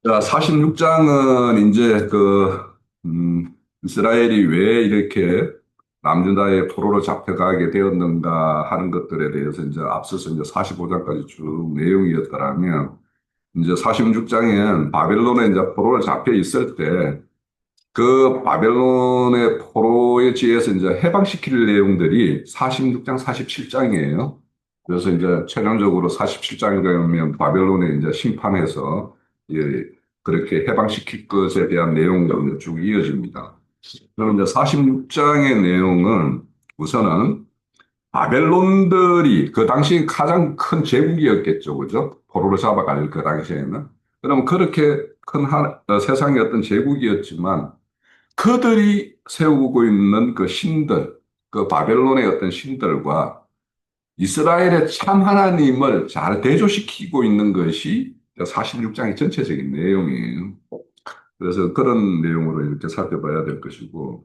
자, 46장은 이제 이스라엘이 왜 이렇게 남유다의 포로로 잡혀가게 되었는가 하는 것들에 대해서 이제 앞서서 이제 45장까지 쭉 내용이었더라면, 이제 46장엔 바벨론에 이제 포로로 잡혀 있을 때, 그 바벨론의 포로에 의해서 이제 해방시킬 내용들이 46장, 47장이에요. 그래서 이제 최종적으로 47장에 가면 바벨론의 이제 심판에서 예, 그렇게 해방시킬 것에 대한 내용으로 쭉 이어집니다. 그럼 이제 46장의 내용은 우선은 바벨론들이 그 당시 가장 큰 제국이었겠죠. 그죠? 포로로 잡아갈 그 당시에는. 그러면 그렇게 큰 세상의 어떤 제국이었지만 그들이 세우고 있는 그 신들, 그 바벨론의 어떤 신들과 이스라엘의 참 하나님을 잘 대조시키고 있는 것이 46장의 전체적인 내용이에요. 그래서 그런 내용으로 이렇게 살펴봐야 될 것이고,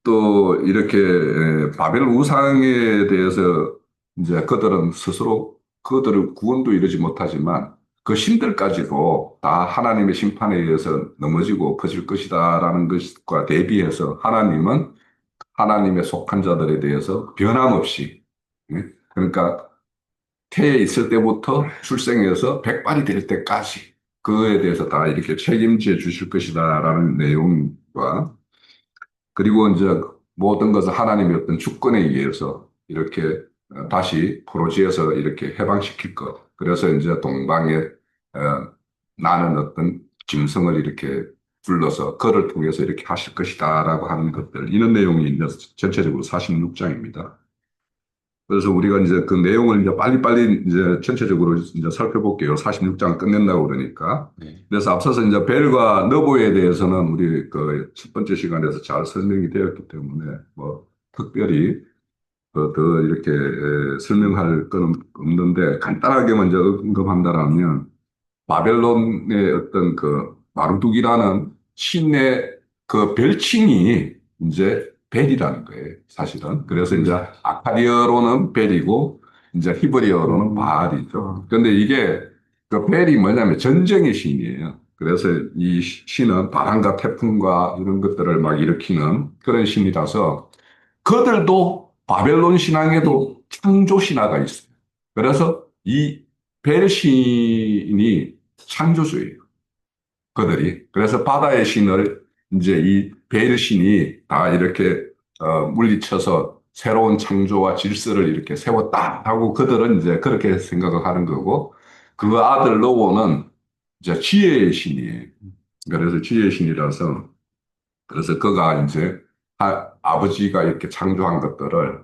또 이렇게 바벨 우상에 대해서 이제 그들은 스스로 그들을 구원도 이루지 못하지만 그 신들까지도 다 하나님의 심판에 의해서 넘어지고 퍼질 것이다라는 것과 대비해서 하나님은 하나님의 속한 자들에 대해서 변함없이, 예? 그러니까 태에 있을 때부터 출생해서 백발이 될 때까지 그에 대해서 다 이렇게 책임져 주실 것이다라는 내용과, 그리고 이제 모든 것을 하나님의 어떤 주권에 의해서 이렇게 다시 포로지에서 이렇게 해방시킬 것. 그래서 이제 동방에 나는 어떤 짐승을 이렇게 불러서 그를 통해서 이렇게 하실 것이다라고 하는 것들. 이런 내용이 이제 전체적으로 46장입니다. 그래서 우리가 이제 그 내용을 이제 빨리빨리 이제 전체적으로 이제 살펴볼게요. 46장 끝낸다고 그러니까. 네. 그래서 앞서서 이제 벨과 너보에 대해서는 우리 그 첫 번째 시간에서 잘 설명이 되었기 때문에 뭐 특별히 더 이렇게 설명할 건 없는데 간단하게 먼저 언급한다라면 바벨론의 어떤 그 마르둑이라는 신의 그 별칭이 이제 벨이라는 거예요, 사실은. 그래서 이제 아카디어로는 벨이고, 이제 히브리어로는 바알이죠. 근데 이게 그 벨이 뭐냐면 전쟁의 신이에요. 그래서 이 신은 바람과 태풍과 이런 것들을 막 일으키는 그런 신이라서 그들도 바벨론 신앙에도 창조 신화가 있어요. 그래서 이 벨 신이 창조주예요. 그들이. 그래서 바다의 신을 이제 이 벨 신이 다 이렇게 물리쳐서 새로운 창조와 질서를 이렇게 세웠다 하고 그들은 이제 그렇게 생각을 하는 거고 그 아들 노고는 이제 지혜의 신이에요. 그래서 지혜의 신이라서 그래서 그가 이제 아버지가 이렇게 창조한 것들을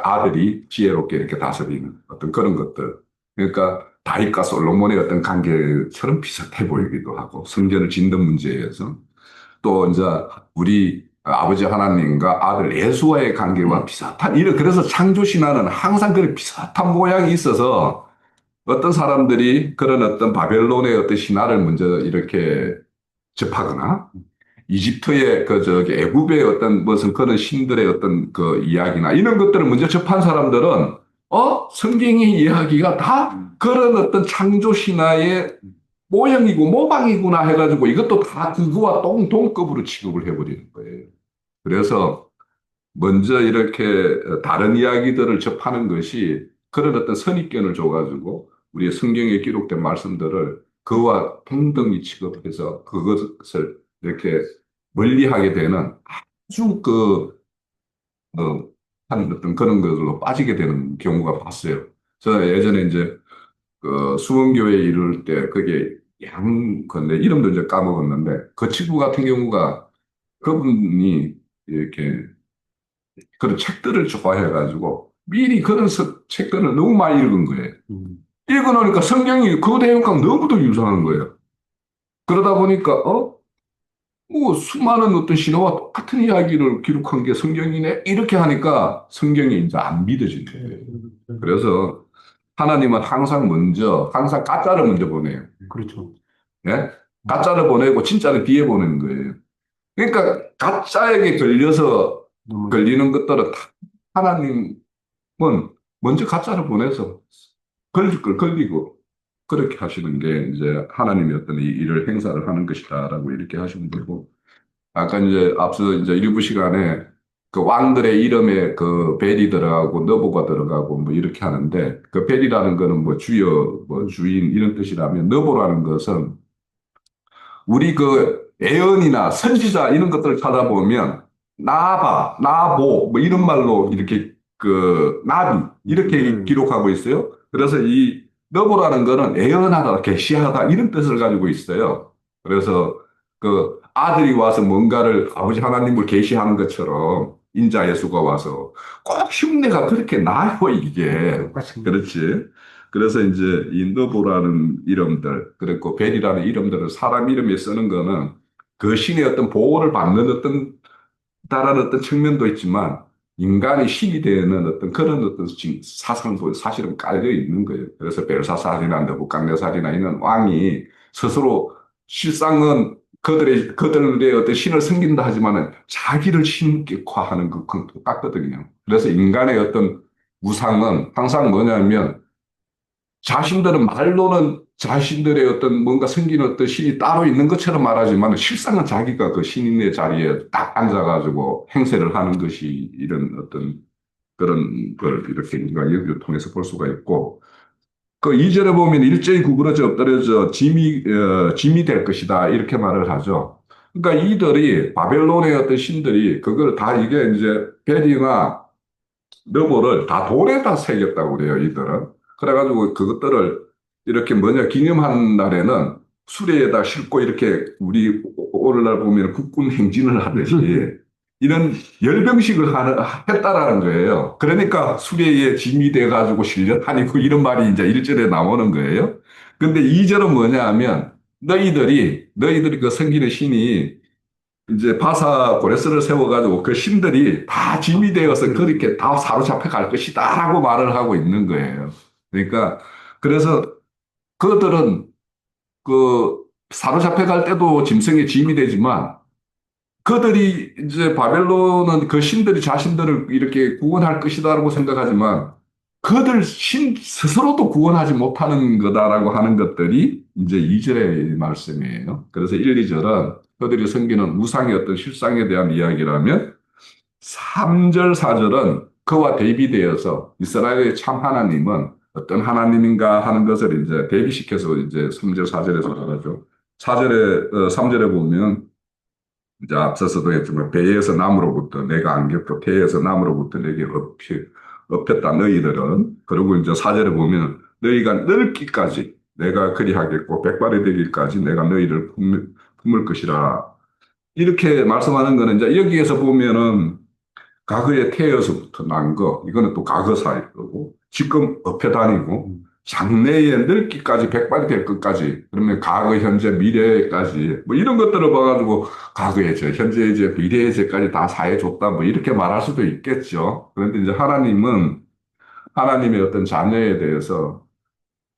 아들이 지혜롭게 이렇게 다스리는 어떤 그런 것들. 그러니까 다윗과 솔로몬의 어떤 관계처럼 비슷해 보이기도 하고 성전을 짓는 문제에서 또 이제 우리 아버지 하나님과 아들 예수와의 관계와 비슷한 이런 그래서 창조 신화는 항상 그런 비슷한 모양이 있어서 어떤 사람들이 그런 어떤 바벨론의 어떤 신화를 먼저 이렇게 접하거나 이집트의 그 저기 애굽의 어떤 무슨 그런 신들의 어떤 그 이야기나 이런 것들을 먼저 접한 사람들은 성경의 이야기가 다 그런 어떤 창조 신화의 모형이고 모방이구나 해가지고 이것도 다 그거와 동급으로 취급을 해버리는 거예요. 그래서 먼저 이렇게 다른 이야기들을 접하는 것이 그런 어떤 선입견을 줘가지고 우리의 성경에 기록된 말씀들을 그와 동등히 취급해서 그것을 이렇게 멀리하게 되는 아주 한 어떤 그런 것으로 빠지게 되는 경우가 봤어요. 저 예전에 이제 그 수원교회에 이를 때 그게 건데 이름도 이제 까먹었는데 그 친구 같은 경우가 그분이 이렇게 그런 책들을 좋아해가지고 미리 그런 책들을 너무 많이 읽은 거예요. 음, 읽어놓으니까 성경이 그 내용과 너무도 유사한 거예요. 그러다 보니까 뭐 수많은 어떤 신화와 똑같은 이야기를 기록한 게 성경이네 이렇게 하니까 성경이 이제 안 믿어지는 거예요. 그래서 하나님은 항상 가짜를 먼저 보내요. 그렇죠. 예? 가짜를 보내고 진짜를 뒤에 보내는 거예요. 그러니까 가짜에게 너무, 걸리는 것들은 다 하나님은 먼저 가짜를 보내서 걸릴 걸 걸리고 그렇게 하시는 게 이제 하나님의 어떤 이 일을 행사를 하는 것이다라고 이렇게 하시면 되고, 아까 이제 앞서 이제 일부 시간에 그 왕들의 이름에 그 벨이 들어가고 너보가 들어가고 뭐 이렇게 하는데, 그 벨이라는 거는 뭐 주여, 뭐 주인 이런 뜻이라면, 너보라는 것은 우리 그 애언이나 선지자 이런 것들을 찾아보면 나바, 나보 뭐 이런 말로 이렇게 그 나비 이렇게 기록하고 있어요. 그래서 이 너보라는 거는 애언하다, 계시하다 이런 뜻을 가지고 있어요. 그래서 그 아들이 와서 뭔가를 아버지 하나님을 계시하는 것처럼 인자 예수가 와서 꼭 흉내가 그렇게 나요, 이게. 그렇지. 그래서 이제 인도부라는 이름들, 그리고 벨이라는 이름들을 사람 이름에 쓰는 거는 그 신의 어떤 보호를 받는 어떤 다른 어떤 측면도 있지만 인간이 신이 되는 어떤 그런 어떤 사상도 사실은 깔려 있는 거예요. 그래서 벨사살이나 느부갓네살이나 이런 왕이 스스로 실상은 그들의 어떤 신을 섬긴다 하지만은 자기를 신격화하는 그건 똑같거든요. 그래서 인간의 어떤 우상은 항상 뭐냐면 자신들은 말로는 자신들의 어떤 뭔가 생기는 어떤 신이 따로 있는 것처럼 말하지만 실상은 자기가 그 신인의 자리에 딱 앉아가지고 행세를 하는 것이 이런 어떤 그런 걸 이렇게 우리가 여기를 통해서 볼 수가 있고 그 이절에 보면 일제히 구부러져 엎드려져 짐이 될 것이다 이렇게 말을 하죠. 그러니까 이들이 바벨론의 어떤 신들이 그걸 다 이게 이제 베리나 너머를 다 돌에다 새겼다고 그래요, 이들은. 그래가지고 그것들을 이렇게 뭐냐, 기념한 날에는 수레에다 싣고 이렇게 우리 오늘날 보면 국군 행진을 하듯이 이런 열병식을 했다라는 거예요. 그러니까 수레에 짐이 돼가지고 실려 다니고 이런 말이 이제 1절에 나오는 거예요. 근데 2절은 뭐냐 하면 너희들이 그 섬기는 신이 이제 바사 고레스를 세워가지고 그 신들이 다 짐이 되어서 그렇게 다 사로잡혀 갈 것이다라고 말을 하고 있는 거예요. 그러니까 그래서 그들은 그 사로잡혀 갈 때도 짐승의 짐이 되지만 그들이 이제 바벨론은 그 신들이 자신들을 이렇게 구원할 것이다라고 생각하지만 그들 신 스스로도 구원하지 못하는 거다라고 하는 것들이 이제 2절의 말씀이에요. 그래서 1, 2절은 그들이 섬기는 우상의 어떤 실상에 대한 이야기라면 3절, 4절은 그와 대비되어서 이스라엘의 참 하나님은 어떤 하나님인가 하는 것을 이제 대비시켜서 이제 3절, 4절에서 말하죠. 3절에 보면 이제 앞서서도 했지만 배에서 나무로부터 내가 안겼고 배에서 나무로부터 내게 업혔다 너희들은 그리고 이제 사절에 보면 너희가 늙기까지 내가 그리하겠고 백발이 되기까지 내가 너희를 품을 것이라 이렇게 말씀하는 거는 이제 여기에서 보면은 과거에 태어서부터 난 거, 이거는 또 과거사일 거고, 지금 업혀 다니고, 장래에 늙기까지, 백발이 될 것까지, 그러면 과거, 현재, 미래까지, 뭐 이런 것들을 봐가지고, 과거의 죄, 현재의 죄, 미래의 죄까지 다 사해줬다, 뭐 이렇게 말할 수도 있겠죠. 그런데 이제 하나님은 하나님의 어떤 자녀에 대해서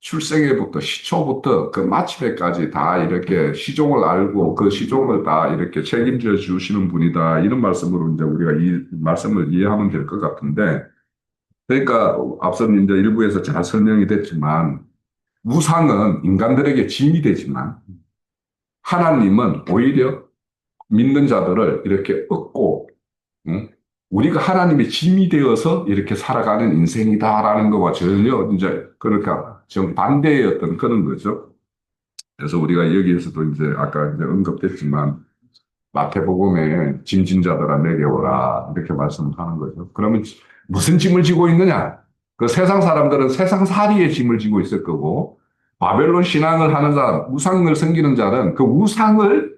출생에부터 시초부터 그 마침에까지 다 이렇게 시종을 알고 그 시종을 다 이렇게 책임져 주시는 분이다. 이런 말씀으로 이제 우리가 이 말씀을 이해하면 될 것 같은데 그러니까 앞서 이제 일부에서 잘 설명이 됐지만 우상은 인간들에게 짐이 되지만 하나님은 오히려 믿는 자들을 이렇게 얻고 응? 우리가 하나님의 짐이 되어서 이렇게 살아가는 인생이다라는 것과 전혀 이제 그러니까 정반대의 어떤 그런 거죠. 그래서 우리가 여기에서도 이제 아까 이제 언급됐지만 마태복음에 짐진 자들아 내게 오라 이렇게 말씀하는 거죠. 그러면 무슨 짐을 지고 있느냐? 그 세상 사람들은 세상 살이의 짐을 지고 있을 거고 바벨론 신앙을 하는 자, 우상을 섬기는 자는 그 우상을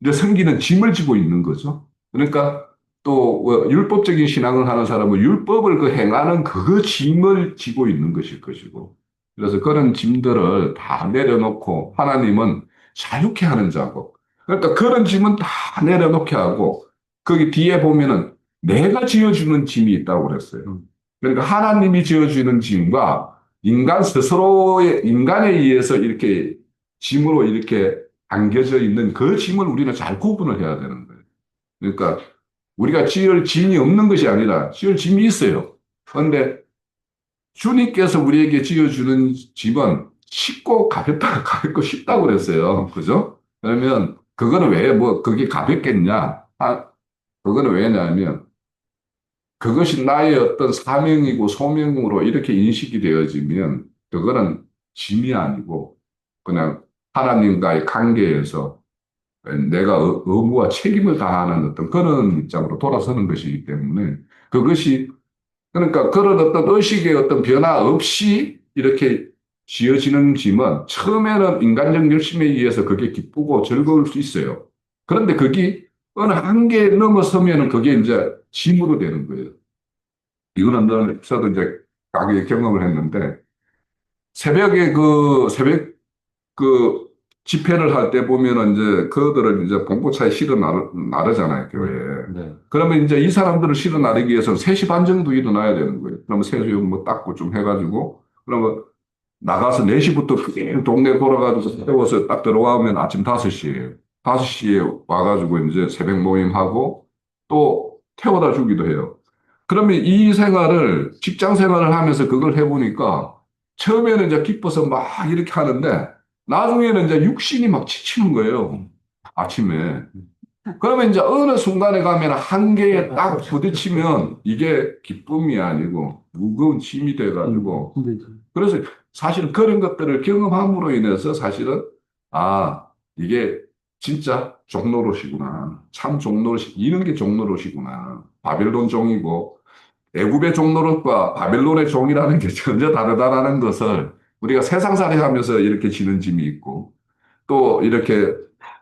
이제 섬기는 짐을 지고 있는 거죠. 그러니까 또 율법적인 신앙을 하는 사람은 율법을 그 행하는 그 짐을 지고 있는 것일 것이고 그래서 그런 짐들을 다 내려놓고 하나님은 자유케 하는 자고 그러니까 그런 짐은 다 내려놓게 하고 거기 뒤에 보면은 내가 지어주는 짐이 있다고 그랬어요. 그러니까 하나님이 지어주는 짐과 인간 스스로의 인간에 의해서 이렇게 짐으로 이렇게 안겨져 있는 그 짐을 우리는 잘 구분을 해야 되는 거예요. 그러니까 우리가 지을 짐이 없는 것이 아니라 지을 짐이 있어요. 그런데 주님께서 우리에게 지어주는 짐은 쉽고 가볍고 쉽다고 그랬어요. 그죠? 그러면 그거는 왜 뭐 그게 가볍겠냐? 그거는 왜냐하면 그것이 나의 어떤 사명이고 소명으로 이렇게 인식이 되어지면 그거는 짐이 아니고 그냥 하나님과의 관계에서 내가 의무와 책임을 다하는 어떤 그런 입장으로 돌아서는 것이기 때문에 그것이 그러니까 그런 어떤 의식의 어떤 변화 없이 이렇게 지어지는 짐은 처음에는 인간적 열심에 의해서 그게 기쁘고 즐거울 수 있어요. 그런데 그게 어느 한계에 넘어서면은 그게 이제 짐으로 되는 거예요. 이거는 저도 이제 가게 경험을 했는데 새벽 그 집회를 할 때 보면은 이제 그들은 이제 봉고차에 실어 나르잖아요, 교회에. 네. 그러면 이제 이 사람들을 실어 나르기 위해서는 3시 반 정도 일어나야 되는 거예요. 그러면 세수뭐 닦고 좀 해가지고 그러면 나가서 4시부터 동네 돌아가지고 세워서 딱 들어가면 아침 5시에요. 5시에 와가지고 이제 새벽 모임하고 또 태워다 주기도 해요. 그러면 이 생활을, 직장 생활을 하면서 그걸 해보니까 처음에는 이제 기뻐서 막 이렇게 하는데 나중에는 이제 육신이 막 지치는 거예요. 아침에. 그러면 이제 어느 순간에 가면 한계에 딱 부딪히면 이게 기쁨이 아니고 무거운 짐이 돼가지고 힘들죠. 그래서 사실은 그런 것들을 경험함으로 인해서 사실은 아, 이게 진짜 종로릇이구나. 참 종로릇이, 이런 게 종로릇이구나. 바벨론 종이고 애굽의 종로릇과 바벨론의 종이라는 게 전혀 다르다라는 것을 우리가 세상살이 하면서 이렇게 지는 짐이 있고 또 이렇게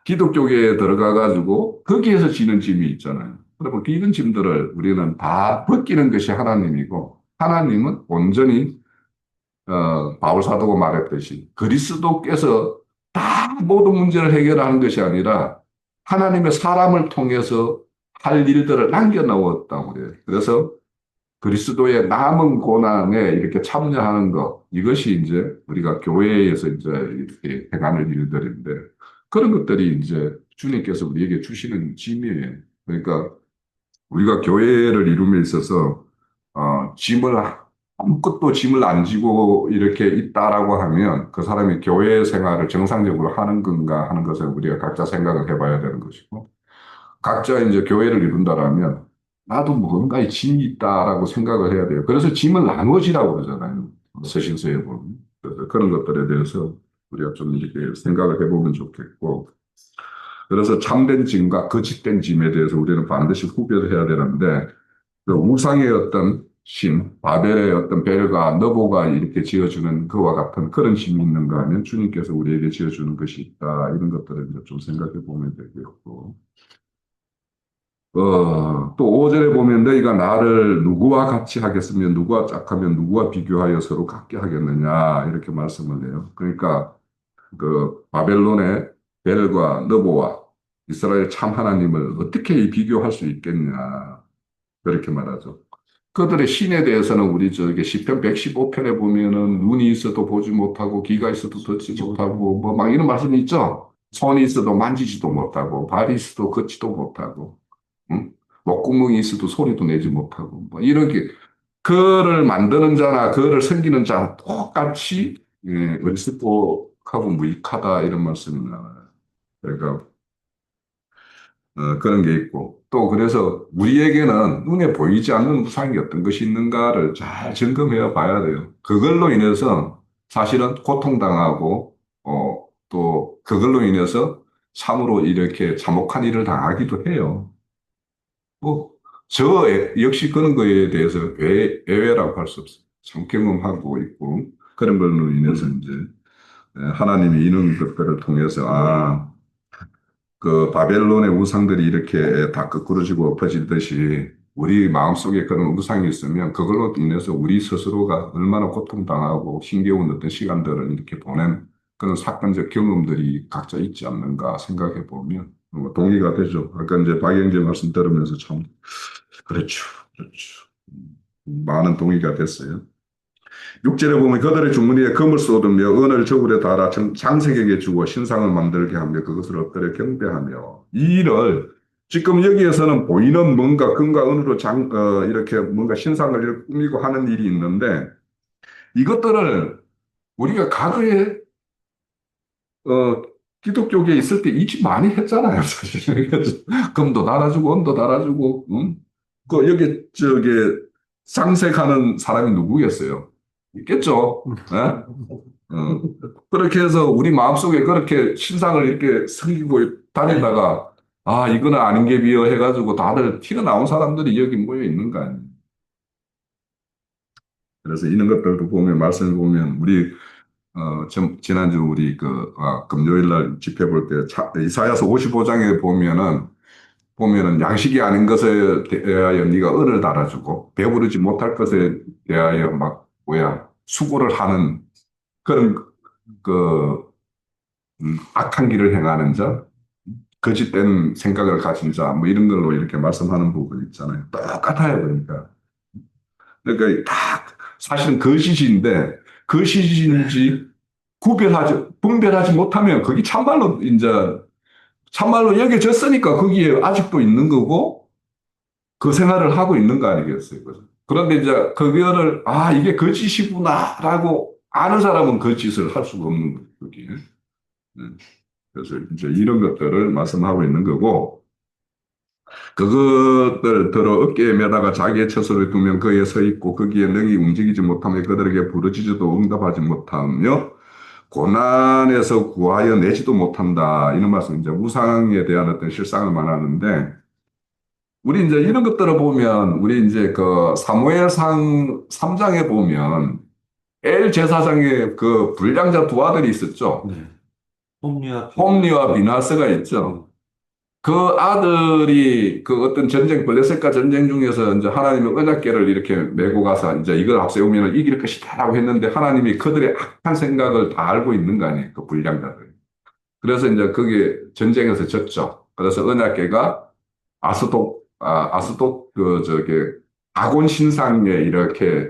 기독교계에 들어가가지고 거기에서 지는 짐이 있잖아요. 그러면 이런 짐들을 우리는 다 벗기는 것이 하나님이고 하나님은 온전히 바울 사도가 말했듯이 그리스도께서 다 모든 문제를 해결하는 것이 아니라 하나님의 사람을 통해서 할 일들을 남겨놓았다고 그래요. 그래서 그리스도의 남은 고난에 이렇게 참여하는 것, 이것이 이제 우리가 교회에서 이제 이렇게 행하는 일들인데, 그런 것들이 이제 주님께서 우리에게 주시는 짐이에요. 그러니까 우리가 교회를 이룸에 있어서, 짐을, 아무것도 짐을 안 지고 이렇게 있다라고 하면 그 사람이 교회 생활을 정상적으로 하는 건가 하는 것을 우리가 각자 생각을 해봐야 되는 것이고, 각자 이제 교회를 이룬다라면 나도 뭔가에 짐이 있다라고 생각을 해야 돼요. 그래서 짐을 나누어지라고 그러잖아요. 서신서에 보면. 그래서 그런 것들에 대해서 우리가 좀 이렇게 생각을 해보면 좋겠고. 그래서 참된 짐과 거짓된 짐에 대해서 우리는 반드시 구별을 해야 되는데, 그 우상의 어떤 심, 바벨의 어떤 벨과 너보가 이렇게 지어주는 그와 같은 그런 힘이 있는가 하면 주님께서 우리에게 지어주는 것이 있다. 이런 것들을 이제 좀 생각해 보면 되겠고. 또 5절에 보면 너희가 나를 누구와 같이 하겠으며 누구와 짝하면 누구와 비교하여 서로 같게 하겠느냐 이렇게 말씀을 해요. 그러니까 그 바벨론의 벨과 너보와 이스라엘 참 하나님을 어떻게 비교할 수 있겠냐 그렇게 말하죠. 그들의 신에 대해서는 우리 저기 시편 115편에 보면은 눈이 있어도 보지 못하고 귀가 있어도 듣지 못하고 뭐 막 이런 말씀이 있죠. 손이 있어도 만지지도 못하고 발이 있어도 걷지도 못하고 응? 목구멍이 있어도 소리도 내지 못하고 뭐 이런 게 그를 만드는 자나 그를 섬기는 자 똑같이 어리석고 무익하다 이런 말씀이 나와요. 그러니까 그런 게 있고 또 그래서 우리에게는 눈에 보이지 않는 우상이 어떤 것이 있는가를 잘 점검해 봐야 돼요. 그걸로 인해서 사실은 고통당하고 또 그걸로 인해서 참으로 이렇게 참혹한 일을 당하기도 해요. 뭐, 역시 그런 거에 대해서 예외라고 할 수 없어요. 참 경험하고 있고, 그런 걸로 인해서 이제, 하나님이 이런 것들을 통해서, 그 바벨론의 우상들이 이렇게 다 거꾸러지고 엎어지듯이, 우리 마음속에 그런 우상이 있으면 그걸로 인해서 우리 스스로가 얼마나 고통당하고 힘겨운 어떤 시간들을 이렇게 보낸 그런 사건적 경험들이 각자 있지 않는가 생각해 보면 동의가 되죠. 아까 이제 박영재 말씀 들으면서 참 그렇죠. 그렇죠. 많은 동의가 됐어요. 6절에 보면 그들의 주머니에 금을 쏟으며 은을 저울에 달아 장색에게 주고 신상을 만들게 하며 그것을 엎드려 경배하며 이 일을 지금 여기에서는 보이는 뭔가 금과 은으로 이렇게 뭔가 신상을 꾸미고 하는 일이 있는데 이것들을 우리가 과거에 어, 기독교계에 있을 때 이 짓 많이 했잖아요, 사실. 그래서 금도 달아주고, 은도 달아주고, 응? 그, 여기, 저기, 상색하는 사람이 누구겠어요? 있겠죠? 예? 그렇게 해서 우리 마음속에 그렇게 신상을 이렇게 섬기고 다니다가, 아, 이거는 아닌 게 비어 해가지고 다들 튀어나온 사람들이 여기 모여 있는 거 아니에요. 그래서 이런 것들도 보면, 말씀을 보면, 우리 지난주 우리 금요일 날 집회 볼 때, 이사야서 55장에 보면은 양식이 아닌 것에 대하여 네가 은을 달아주고, 배부르지 못할 것에 대하여 수고를 하는 그런, 그, 악한 길을 행하는 자, 거짓된 생각을 가진 자, 뭐 이런 걸로 이렇게 말씀하는 부분 있잖아요. 똑같아요, 그러니까. 그러니까 사실은 거짓인데, 거짓인지 분별하지 못하면 거기 참말로 여겨졌으니까 거기에 아직도 있는 거고 그 생활을 하고 있는 거 아니겠어요. 그런데 이제 그거를 이게 거짓이구나라고 아는 사람은 그 짓을 할 수가 없는 거죠. 거기에. 네. 그래서 이제 이런 것들을 말씀하고 있는 거고 그것들 들어 어깨에 매다가 자기의 처소를 두면 그에 서 있고 거기에 능히 움직이지 못하며 그들에게 부르짖어도 응답하지 못하며 고난에서 구하여 내지도 못한다. 이런 말씀, 이제 우상에 대한 어떤 실상을 말하는데, 우리 이제 이런 것들을 보면, 우리 이제 사무엘상 3장에 보면, 엘 제사장의 그 불량자 두 아들이 있었죠. 네. 홈리와 홈리와 비나스가 있죠. 그 아들이 그 어떤 블레셋과 전쟁 중에서 이제 하나님의 언약궤를 이렇게 메고 가서 이제 이걸 앞세우면 이길 것이다라고 했는데 하나님이 그들의 악한 생각을 다 알고 있는 거 아니에요. 그 불량자들. 그래서 이제 그게 전쟁에서 졌죠. 그래서 은하계가 아스돗 다곤 신상에 이렇게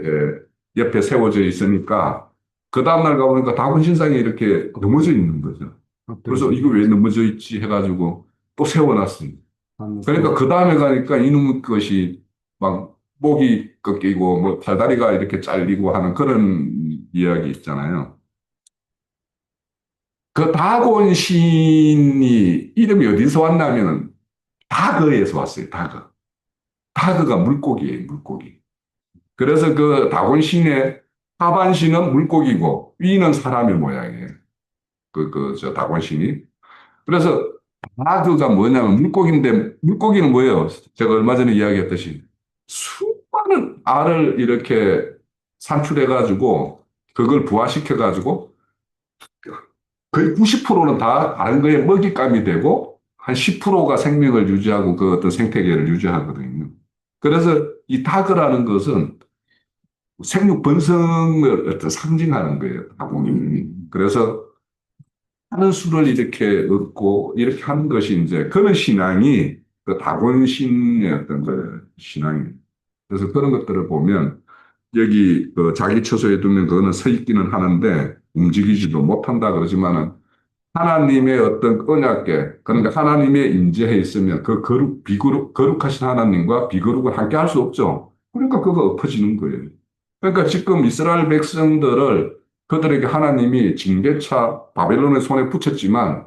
옆에 세워져 있으니까 그 다음날 가보니까 다곤 신상이 이렇게 넘어져 있는 거죠. 그래서 이거 왜 넘어져 있지 해가지고 또 세워놨습니다. 그러니까 그 다음에 가니까 이놈의 것이 막 목이 꺾이고 뭐 팔다리가 이렇게 잘리고 하는 그런 이야기 있잖아요. 그 다곤 신이 이름이 어디서 왔냐면은 다그에서 왔어요. 다그가 물고기예요, 물고기. 그래서 그 다곤 신의 하반신은 물고기고 위는 사람의 모양이에요. 다곤 신이. 그래서 다그가 뭐냐면 물고기인데 물고기는 뭐예요? 제가 얼마 전에 이야기했듯이 수많은 알을 이렇게 산출해가지고 그걸 부화시켜가지고 거의 90%는 다 다른 거에 먹잇감이 되고 한 10%가 생명을 유지하고 그 어떤 생태계를 유지하거든요. 그래서 이 다그라는 것은 생육 번성을 어떤 상징하는 거예요. 다공이. 그래서 하는 수를 이렇게 얻고 이렇게 하는 것이 이제 그런 신앙이 그 다곤신의 어떤 그 신앙이에요. 그래서 그런 것들을 보면 여기 자기 처소에 두면 그거는 서 있기는 하는데 움직이지도 못한다 그러지만은 하나님의 어떤 언약계, 그러니까 하나님의 임재해 있으면 거룩하신 하나님과 비거룩을 함께 할 수 없죠. 그러니까 그거 엎어지는 거예요. 그러니까 지금 이스라엘 백성들을 그들에게 하나님이 징계차 바벨론의 손에 붙였지만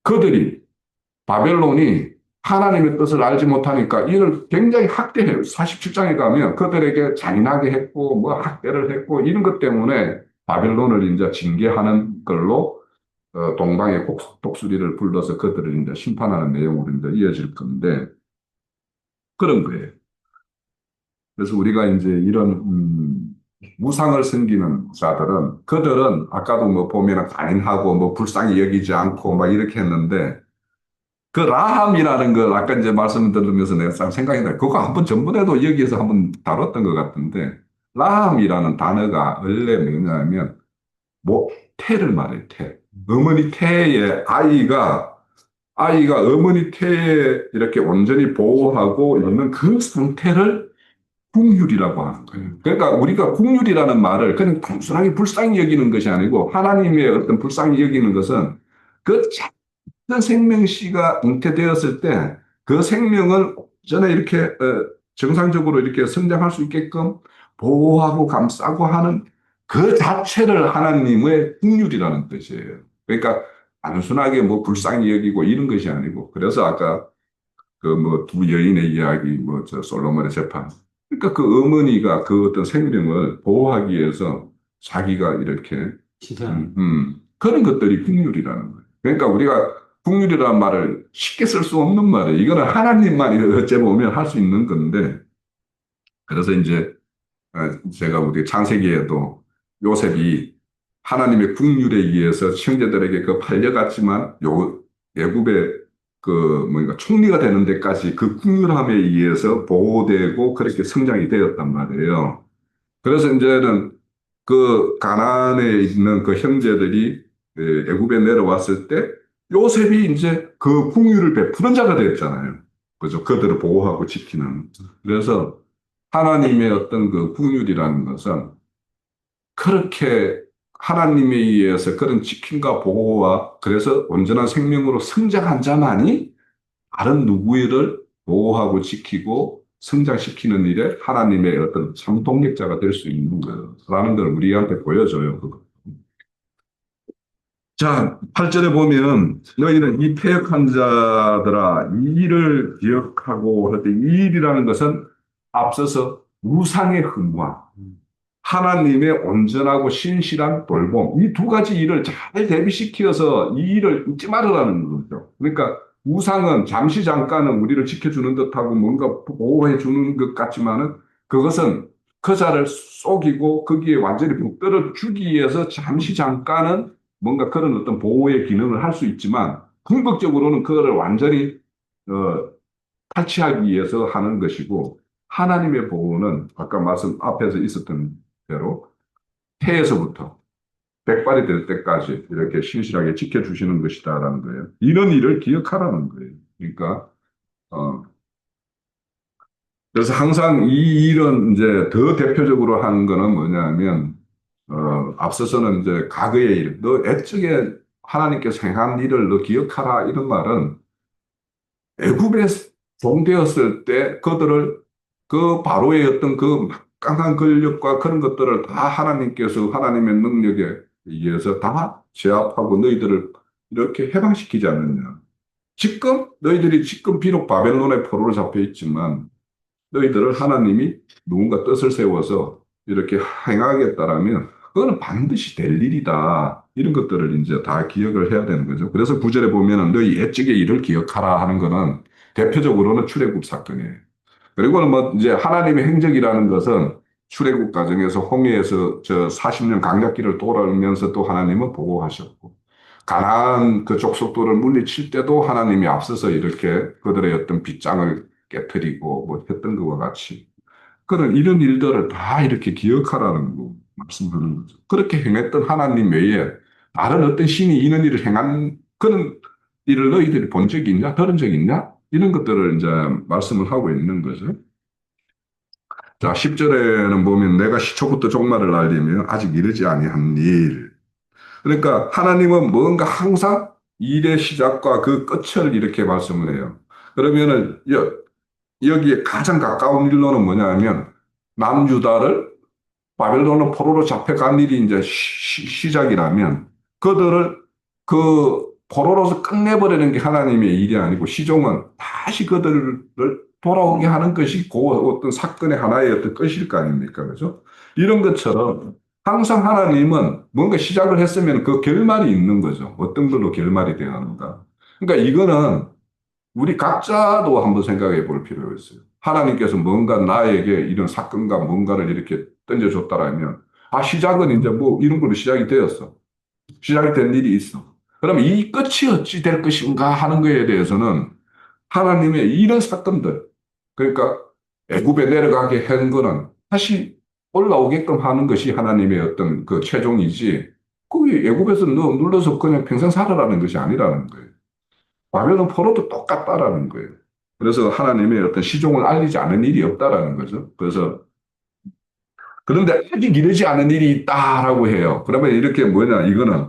그들이 바벨론이 하나님의 뜻을 알지 못하니까 이를 굉장히 학대해요. 47장에 가면 그들에게 잔인하게 했고 뭐 학대를 했고 이런 것 때문에 바벨론을 이제 징계하는 걸로 동방의 독수리를 불러서 그들을 이제 심판하는 내용으로 이제 이어질 건데 그런 거예요. 그래서 우리가 이제 이런 무상을 섬기는 자들은 그들은 아까도 뭐 보면은 간인하고 뭐 불쌍히 여기지 않고 막 이렇게 했는데 그 라함이라는 걸 아까 이제 말씀 들으면서 내가 참 생각이 나요. 그거 한번 전번에도 여기에서 한번 다뤘던 것 같은데 라함이라는 단어가 원래 뭐냐면 뭐 태를 말해요. 태. 어머니 태에 아이가 어머니 태에 이렇게 온전히 보호하고 있는 그 상태를 국률이라고 하는 거예요. 그러니까 우리가 국률이라는 말을 그냥 단순하게 불쌍히 여기는 것이 아니고 하나님의 어떤 불쌍히 여기는 것은 그 작은 생명씨가 잉태되었을 때 그 생명을 전에 이렇게 정상적으로 이렇게 성장할 수 있게끔 보호하고 감싸고 하는 그 자체를 하나님의 국률이라는 뜻이에요. 그러니까 단순하게 뭐 불쌍히 여기고 이런 것이 아니고, 그래서 아까 그 뭐 두 여인의 이야기, 뭐 저 솔로몬의 재판. 그러니까 그 어머니가 그 어떤 생명을 보호하기 위해서 자기가 이렇게 그런 것들이 국률이라는 거예요. 그러니까 우리가 국률이라는 말을 쉽게 쓸 수 없는 말이에요. 이거는 하나님만 어째 보면 할 수 있는 건데, 그래서 이제 제가 우리 창세기에도 요셉이 하나님의 국률에 의해서 형제들에게 그 팔려갔지만 애굽의 그 뭔가 총리가 되는 데까지 그 국률함에 의해서 보호되고 그렇게 성장이 되었단 말이에요. 그래서 이제는 그 가나안에 있는 그 형제들이 애굽에 내려왔을 때 요셉이 이제 그 국률을 베푸는 자가 됐잖아요. 그죠? 그들을 보호하고 지키는. 그래서 하나님의 어떤 그 국률이라는 것은 그렇게 하나님에 의해서 그런 지킴과 보호와 그래서 온전한 생명으로 성장한 자만이 다른 누구를 보호하고 지키고 성장시키는 일에 하나님의 어떤 참 동력자가 될 수 있는 거라는 걸 우리한테 보여줘요. 그거. 자, 8절에 보면 너희는 이 패역한 자들아 이 일을 기억하고 할 때 이 일이라는 것은 앞서서 우상의 흥과 하나님의 온전하고 신실한 돌봄, 이 두 가지 일을 잘 대비시켜서 이 일을 잊지 말으라는 거죠. 그러니까 우상은 잠시 잠깐은 우리를 지켜주는 듯하고 뭔가 보호해 주는 것 같지만은 그것은 그 자를 속이고 거기에 완전히 붙들어 주기 위해서 잠시 잠깐은 뭔가 그런 어떤 보호의 기능을 할 수 있지만 궁극적으로는 그거를 완전히 어, 탈취하기 위해서 하는 것이고 하나님의 보호는 아까 말씀 앞에서 있었던 대로 태에서부터 백발이 될 때까지 이렇게 신실하게 지켜주시는 것이다라는 거예요. 이런 일을 기억하라는 거예요. 그러니까 어, 그래서 항상 이 일은 이제 더 대표적으로 하는 거는 뭐냐면 앞서서는 이제 과거의 일, 너 애적에 하나님께서 행한 일을 너 기억하라 이런 말은 애굽에 종되었을 때 그들을 그 바로의 어떤 그 막강한 권력과 그런 것들을 다 하나님께서 하나님의 능력에 의해서 다 제압하고 너희들을 이렇게 해방시키지 않느냐. 지금 너희들이 지금 비록 바벨론의 포로로 잡혀 있지만 너희들을 하나님이 누군가 뜻을 세워서 이렇게 행하겠다라면 그거는 반드시 될 일이다. 이런 것들을 이제 다 기억을 해야 되는 거죠. 그래서 구절에 보면은 너희 옛적의 일을 기억하라 하는 거는 대표적으로는 출애굽 사건이에요. 그리고는 뭐 이제 하나님의 행적이라는 것은 출애굽 과정에서 홍해에서 저 40년 강약길을 돌아오면서 또 하나님은 보호하셨고 가나안 그 족속들을 물리칠 때도 하나님이 앞서서 이렇게 그들의 어떤 빗장을 깨뜨리고 뭐 했던 것과 같이 그런 이런 일들을 다 이렇게 기억하라는 거 말씀하는 거죠. 그렇게 행했던 하나님 외에 다른 어떤 신이 이런 일을 행한 그런 일을 너희들이 본 적이 있냐? 들은 적이 있냐? 이런 것들을 이제 말씀을 하고 있는 거죠. 자, 10절에는 보면 내가 시초부터 종말을 알리며 아직 이르지 아니한 일. 그러니까 하나님은 뭔가 항상 일의 시작과 그 끝을 이렇게 말씀을 해요. 그러면은 여기에 가장 가까운 일로는 뭐냐면 남유다를 바벨론 포로로 잡혀간 일이 이제 시작이라면 그들을 그 포로로서 끝내버리는 게 하나님의 일이 아니고 시종은 다시 그들을 돌아오게 하는 것이 그 어떤 사건의 하나의 어떤 끝일 거 아닙니까? 그죠? 이런 것처럼 항상 하나님은 뭔가 시작을 했으면 그 결말이 있는 거죠. 어떤 걸로 결말이 되어 하는가. 그러니까 이거는 우리 각자도 한번 생각해 볼 필요가 있어요. 하나님께서 뭔가 나에게 이런 사건과 뭔가를 이렇게 던져줬다라면, 아, 시작은 이제 뭐 이런 걸로 시작이 되었어. 시작이 된 일이 있어. 그럼 이 끝이 어찌 될 것인가 하는 거에 대해서는 하나님의 이런 사건들, 그러니까 애굽에 내려가게 한 거는 다시 올라오게끔 하는 것이 하나님의 어떤 그 최종이지, 그게 애굽에서 너 눌러서 그냥 평생 살아라는 것이 아니라는 거예요. 바벨론 포로도 똑같다라는 거예요. 그래서 하나님의 어떤 시종을 알리지 않은 일이 없다라는 거죠. 그래서 그런데 아직 이르지 않은 일이 있다라고 해요. 그러면 이렇게 뭐냐, 이거는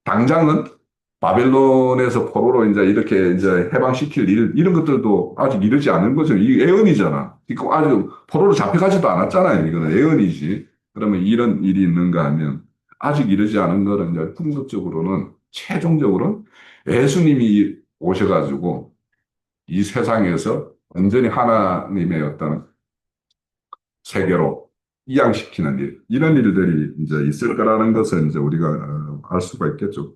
당장은 바벨론에서 포로로 이제 이렇게 이제 해방시킬 일, 이런 것들도 아직 이르지 않은 거죠. 이게 애언이잖아. 이거 아직 포로로 잡혀가지도 않았잖아요. 이거는 애언이지. 그러면 이런 일이 있는가 하면 아직 이러지 않은 거는 이제 궁극적으로는 최종적으로는 예수님이 오셔가지고 이 세상에서 완전히 하나님의 어떤 세계로 이양시키는 일, 이런 일들이 이제 있을 거라는 것을 이제 우리가 알 수가 있겠죠.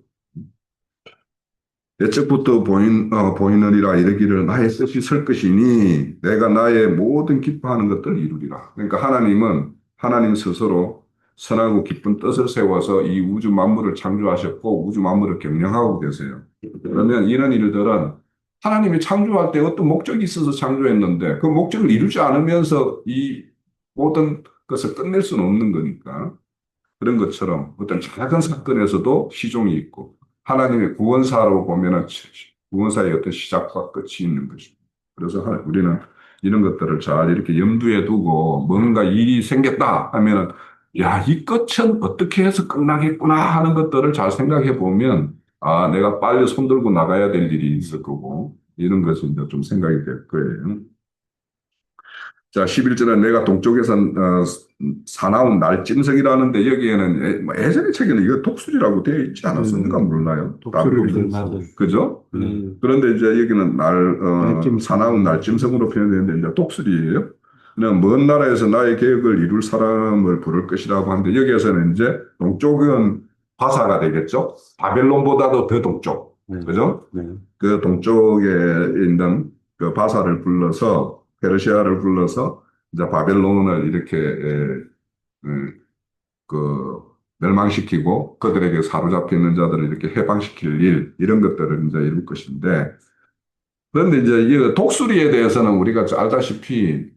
옛적부터 보이느니라 이르기를 나의 뜻이 설 것이니 내가 나의 모든 기뻐하는 것들을 이루리라. 그러니까 하나님은 하나님 스스로 선하고 기쁜 뜻을 세워서 이 우주 만물을 창조하셨고 우주 만물을 경영하고 계세요. 그러면 이런 일들은 하나님이 창조할 때 어떤 목적이 있어서 창조했는데 그 목적을 이루지 않으면서 이 모든 것을 끝낼 수는 없는 거니까. 그런 것처럼 어떤 작은 사건에서도 시종이 있고 하나님의 구원사로 보면은 구원사의 어떤 시작과 끝이 있는 것입니다. 그래서 우리는 이런 것들을 잘 이렇게 염두에 두고 뭔가 일이 생겼다 하면은 야, 이 끝은 어떻게 해서 끝나겠구나 하는 것들을 잘 생각해 보면 아, 내가 빨리 손들고 나가야 될 일이 있을 거고 이런 것이 이제 좀 생각이 될 거예요. 자, 11절에 내가 동쪽에서 사나운 날짐승이라는데 여기에는 뭐 예전의 책에는 이거 독수리라고 되어 있지 않았습니까? 몰라요. 독수리를 맞아. 그죠? 그런데 이제 여기는 사나운 날짐승으로 표현되는데 이제 독수리예요. 그냥 먼 나라에서 나의 계획을 이룰 사람을 부를 것이라고 하는데 여기에서는 이제 동쪽은 바사가 되겠죠. 바벨론보다도 더 동쪽. 그죠? 그 동쪽에 있는 그 바사를 불러서 페르시아를 불러서 이제 바벨론을 이렇게 그 멸망시키고 그들에게 사로잡혀 있는 자들을 이렇게 해방시킬 일 이런 것들을 이제 이룰 것인데 그런데 이제 이 독수리에 대해서는 우리가 알다시피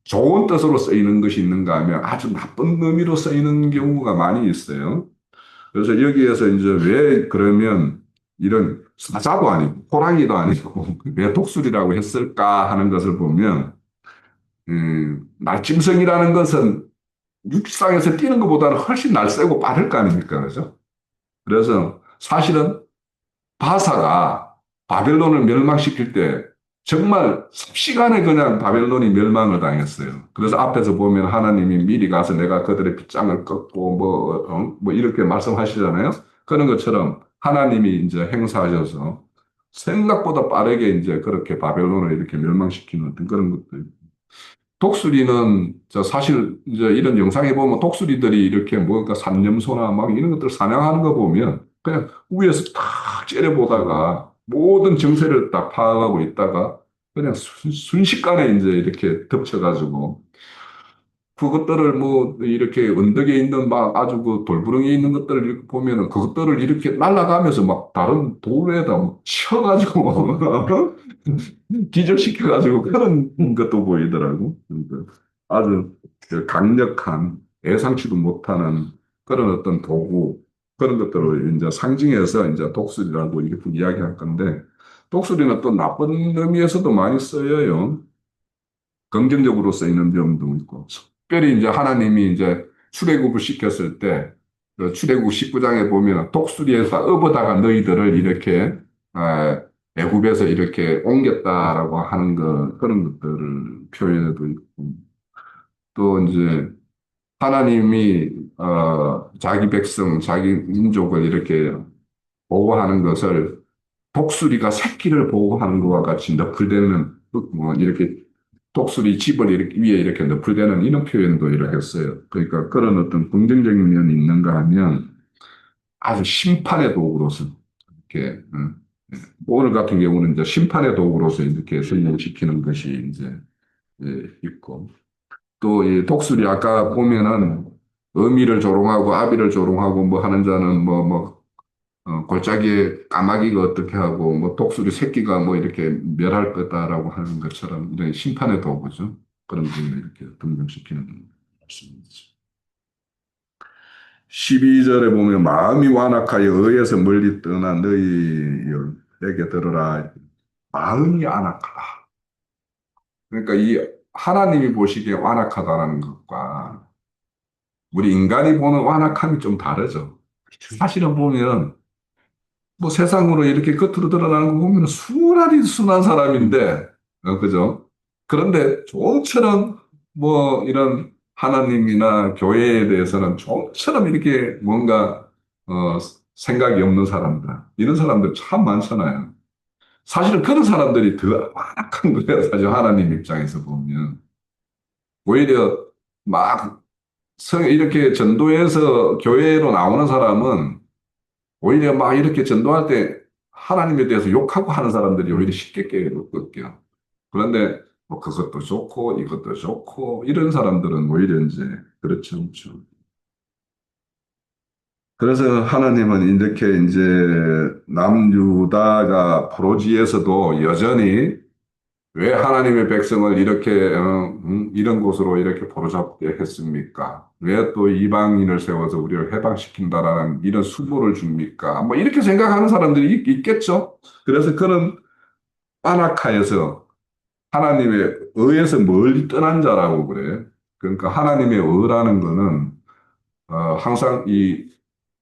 좋은 뜻으로 쓰이는 것이 있는가 하면 아주 나쁜 의미로 쓰이는 경우가 많이 있어요. 그래서 여기에서 이제 왜 그러면 이런 사자도 아니고 호랑이도 아니고 왜 독수리라고 했을까 하는 것을 보면 날짐승이라는 것은 육상에서 뛰는 것보다는 훨씬 날쌔고 빠를 거 아닙니까? 그죠? 그래서 사실은 바사가 바벨론을 멸망시킬 때 정말 삽시간에 그냥 바벨론이 멸망을 당했어요. 그래서 앞에서 보면 하나님이 미리 가서 내가 그들의 빗장을 꺾고 뭐 이렇게 말씀하시잖아요. 그런 것처럼 하나님이 이제 행사하셔서 생각보다 빠르게 이제 그렇게 바벨론을 이렇게 멸망시키는 어떤 그런 것들. 독수리는 저 사실 이제 이런 영상에 보면 독수리들이 이렇게 뭔가 산염소나 막 이런 것들 사냥하는 거 보면 그냥 위에서 탁 째려보다가 모든 정세를 딱 파악하고 있다가 그냥 순식간에 이제 이렇게 덮쳐가지고 그것들을 뭐 이렇게 언덕에 있는 막 아주 그 돌부릉에 있는 것들을 이렇게 보면은 그것들을 이렇게 날아가면서 막 다른 돌에다 막 쳐가지고 기절시켜가지고 그런 것도 보이더라고. 그러니까 아주 그 강력한 예상치도 못하는 그런 어떤 도구 그런 것들을 이제 상징해서 이제 독수리라고 이렇게 이야기할 건데 독수리는 또 나쁜 의미에서도 많이 쓰여요. 긍정적으로 쓰이는 점도 있고, 특별히 이제 하나님이 이제 출애굽을 시켰을 때, 그 출애굽 19장에 보면 독수리에서 업어다가 너희들을 이렇게, 애굽에서 이렇게 옮겼다라고 하는 그런 것들을 표현해도 있고, 또 이제 하나님이, 자기 백성, 자기 민족을 이렇게 보호하는 것을 독수리가 새끼를 보호하는 것과 같이 너클대는 뭐 이렇게 독수리 집을 이렇게 위에 이렇게 너풀대는 이런 표현도 이렇게 했어요. 그러니까 그런 어떤 긍정적인 면이 있는가 하면 아주 심판의 도구로서 이렇게 오늘 같은 경우는 이제 심판의 도구로서 이렇게 설명시키는 것이 이제 있고 또 이 독수리 아까 보면은 어미를 조롱하고 아비를 조롱하고 뭐 하는 자는 골짜기에 까마귀가 어떻게 하고, 뭐, 독수리 새끼가 뭐 이렇게 멸할 거다라고 하는 것처럼, 이런 심판의 도구죠. 그런 부분을 이렇게 등장시키는 말씀이죠. 12절에 보면, 마음이 완악하여 의에서 멀리 떠난 너희에게 들으라. 마음이 완악하다. 그러니까 이 하나님이 보시기에 완악하다라는 것과 우리 인간이 보는 완악함이 좀 다르죠. 사실은 보면 뭐 세상으로 이렇게 겉으로 드러나는 거 보면 순하리 순한 사람인데, 그죠? 그런데 좀처럼 뭐 이런 하나님이나 교회에 대해서는 좀처럼 이렇게 뭔가 어, 생각이 없는 사람들, 이런 사람들 참 많잖아요. 사실은 그런 사람들이 더 완악한 거예요. 사실 하나님 입장에서 보면 오히려 막 이렇게 전도해서 교회로 나오는 사람은 오히려 막 이렇게 전도할 때 하나님에 대해서 욕하고 하는 사람들이 오히려 쉽게 깨닫거든요. 그런데 뭐 그것도 좋고 이것도 좋고 이런 사람들은 오히려 이제 그렇지 않죠. 그래서 하나님은 이렇게 이제 남유다가 포로지에서도 여전히 왜 하나님의 백성을 이렇게 이런 곳으로 이렇게 포로잡게 했습니까? 왜 또 이방인을 세워서 우리를 해방시킨다라는 이런 수고를 줍니까? 뭐 이렇게 생각하는 사람들이 있겠죠. 그래서 그는 아나카에서 하나님의 의에서 멀리 떠난 자라고 그래. 그러니까 하나님의 의라는 거는 항상 이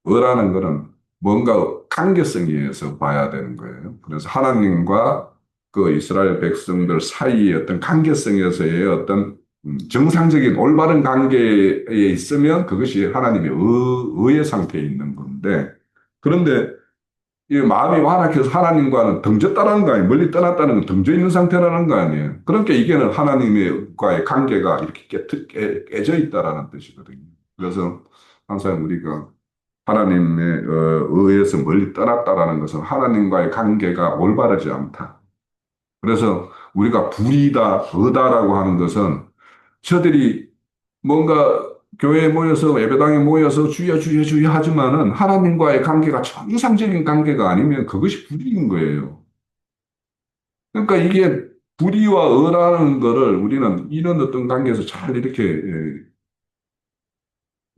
의라는 거는 뭔가 관계성에 의해서 봐야 되는 거예요. 그래서 하나님과 그 이스라엘 백성들 사이의 어떤 관계성에서의 어떤 정상적인 올바른 관계에 있으면 그것이 하나님의 의의 상태에 있는 건데 그런데 이 마음이 완악해서 하나님과는 등졌다는 거 아니에요. 멀리 떠났다는 건 등져 있는 상태라는 거 아니에요. 그러니까 이게는 하나님과의 관계가 이렇게 깨져 있다라는 뜻이거든요. 그래서 항상 우리가 하나님의 의에서 멀리 떠났다라는 것은 하나님과의 관계가 올바르지 않다. 그래서 우리가 불이다, 의다라고 하는 것은 저들이 뭔가 교회에 모여서 예배당에 모여서 주여 주여 주여 하지만은 하나님과의 관계가 정상적인 관계가 아니면 그것이 불의인 거예요. 그러니까 이게 불의와 의라는 거를 우리는 이런 어떤 관계에서 잘 이렇게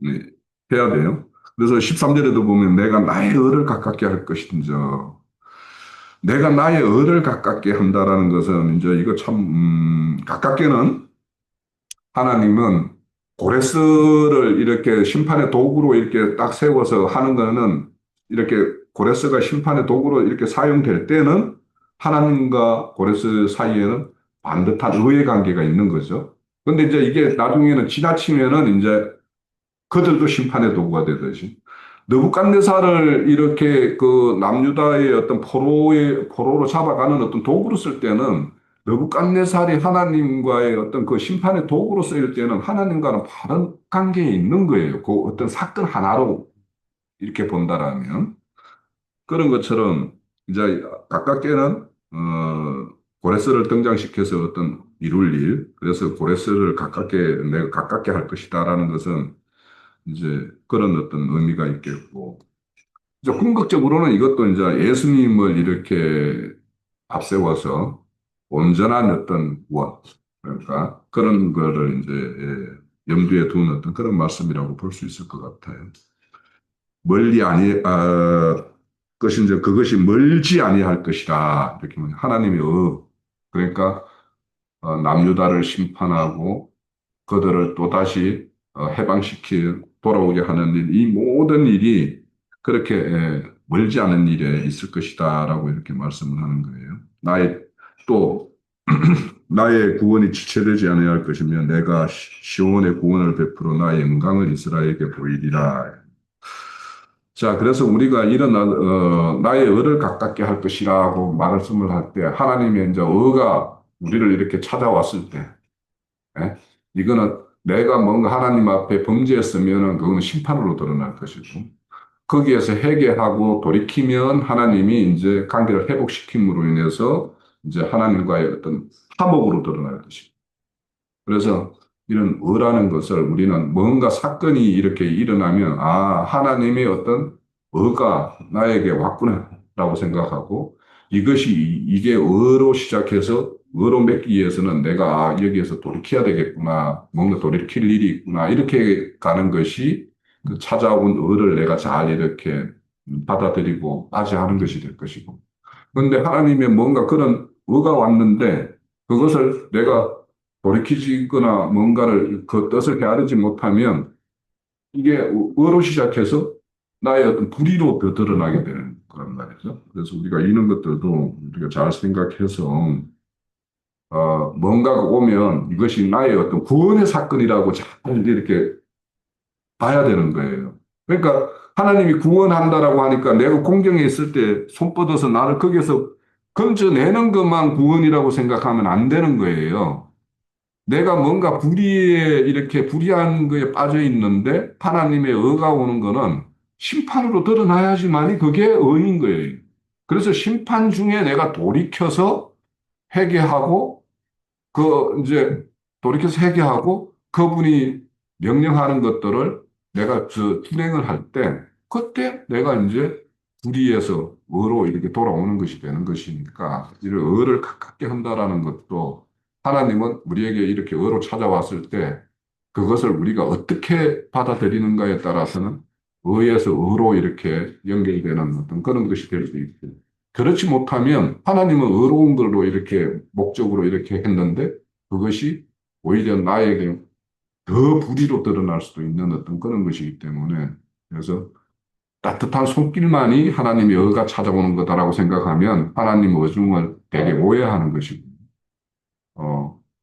네, 해야 돼요. 그래서 13절에도 보면 내가 나의 의를 가깝게 할 것인저 내가 나의 의를 가깝게 한다라는 것은 이제 이거 참 가깝게는 하나님은 고레스를 이렇게 심판의 도구로 이렇게 딱 세워서 하는 거는 이렇게 고레스가 심판의 도구로 이렇게 사용될 때는 하나님과 고레스 사이에는 반듯한 의의 관계가 있는 거죠. 근데 이제 이게 나중에는 지나치면은 이제 그들도 심판의 도구가 되듯이 느부갓네살을 이렇게 그 남유다의 어떤 포로로 잡아가는 어떤 도구로 쓸 때는 느부갓네살이 하나님과의 어떤 그 심판의 도구로 쓰일 때는 하나님과는 바른 관계에 있는 거예요. 그 어떤 사건 하나로 이렇게 본다라면 그런 것처럼 이제 가깝게는 고레스를 등장시켜서 어떤 이룰 일, 그래서 고레스를 가깝게 내가 가깝게 할 것이다라는 것은 이제 그런 어떤 의미가 있겠고, 이제 궁극적으로는 이것도 이제 예수님을 이렇게 앞세워서 온전한 어떤 구원, 그러니까 그런 거를 이제 염두에 둔 어떤 그런 말씀이라고 볼 수 있을 것 같아요. 멀리 것이 이제 그것이 멀지 아니할 것이다. 이렇게 보면 하나님의 그러니까 남유다를 심판하고 그들을 또다시 해방시킬 돌아오게 하는 일, 이 모든 일이 그렇게 멀지 않은 일에 있을 것이다라고 이렇게 말씀을 하는 거예요. 또 나의 구원이 지체되지 아니할 것이며 내가 시온의 구원을 베풀어 나의 영광을 이스라엘에게 보이리라. 자, 그래서 우리가 이런 나의 의를 가깝게 할 것이라고 말씀을 할 때 하나님의 이제 의가 우리를 이렇게 찾아왔을 때 예? 이거는 내가 뭔가 하나님 앞에 범죄했으면은 그거는 심판으로 드러날 것이고 거기에서 회개하고 돌이키면 하나님이 이제 관계를 회복시킴으로 인해서 이제 하나님과의 어떤 화목으로 드러날 것이고 그래서 이런 의라는 것을 우리는 뭔가 사건이 이렇게 일어나면 아 하나님의 어떤 의가 나에게 왔구나라고 생각하고 이것이 이게 의로 시작해서 의로 맺기 위해서는 내가 아, 여기에서 돌이켜야 되겠구나 뭔가 돌이킬 일이 있구나 이렇게 가는 것이 그 찾아온 의를 내가 잘 이렇게 받아들이고 맞이하는 것이 될 것이고 그런데 하나님의 뭔가 그런 의가 왔는데 그것을 내가 돌이키거나 뭔가를 그 뜻을 헤아리지 못하면 이게 의로 시작해서 나의 어떤 불의로 드러나게 되는 그런 말이죠. 그래서 우리가 이런 것들도 우리가 잘 생각해서 뭔가가 오면 이것이 나의 어떤 구원의 사건이라고 잘 이렇게 봐야 되는 거예요. 그러니까 하나님이 구원한다라고 하니까 내가 공경에 있을 때 손 뻗어서 나를 거기에서 건져내는 것만 구원이라고 생각하면 안 되는 거예요. 내가 뭔가 불의에 이렇게 불의한 거에 빠져 있는데 하나님의 의가 오는 거는 심판으로 드러나야지만이 그게 의인 거예요. 그래서 심판 중에 내가 돌이켜서 회개하고 이제 돌이켜서 회개하고 그분이 명령하는 것들을 내가 실행을 할 때, 그때 내가 이제 불의에서 의로 이렇게 돌아오는 것이 되는 것이니까, 이런 의를 가깝게 한다라는 것도 하나님은 우리에게 이렇게 의로 찾아왔을 때 그것을 우리가 어떻게 받아들이는가에 따라서는 의에서 의로 이렇게 연결되는 어떤 그런 것이 될 수 있어요. 그렇지 못하면 하나님은 의로운 걸로 이렇게 목적으로 이렇게 했는데 그것이 오히려 나에게 더 불의로 드러날 수도 있는 어떤 그런 것이기 때문에 그래서 따뜻한 손길만이 하나님의 의가 찾아오는 거다라고 생각하면 하나님 의중을 되게 오해하는 것이고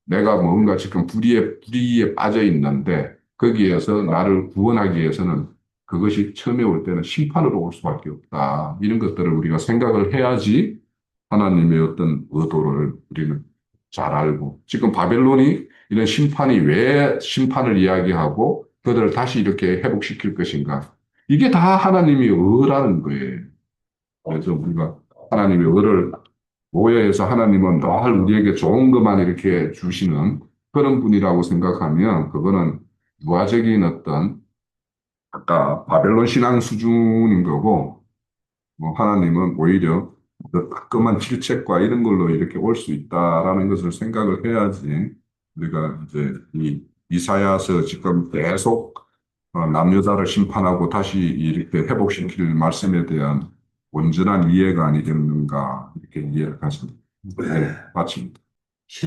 내가 뭔가 지금 불의에 빠져 있는데 거기에서 나를 구원하기 위해서는 그것이 처음에 올 때는 심판으로 올 수밖에 없다. 이런 것들을 우리가 생각을 해야지 하나님의 어떤 의도를 우리는 잘 알고 지금 바벨론이 이런 심판이 왜 심판을 이야기하고 그들을 다시 이렇게 회복시킬 것인가. 이게 다 하나님의 의라는 거예요. 그래서 우리가 하나님의 의를 오해해서 하나님은 늘 우리에게 좋은 것만 이렇게 주시는 그런 분이라고 생각하면 그거는 유아적인 어떤 아까 바벨론 신앙 수준인 거고 뭐 하나님은 오히려 그 따끔한 질책과 이런 걸로 이렇게 올 수 있다라는 것을 생각을 해야지 우리가 이제 이 이사야서 지금 계속 남여자를 심판하고 다시 이렇게 회복시킬 말씀에 대한 온전한 이해가 아니겠는가 이렇게 이해를 하십니다. 네, 마칩니다.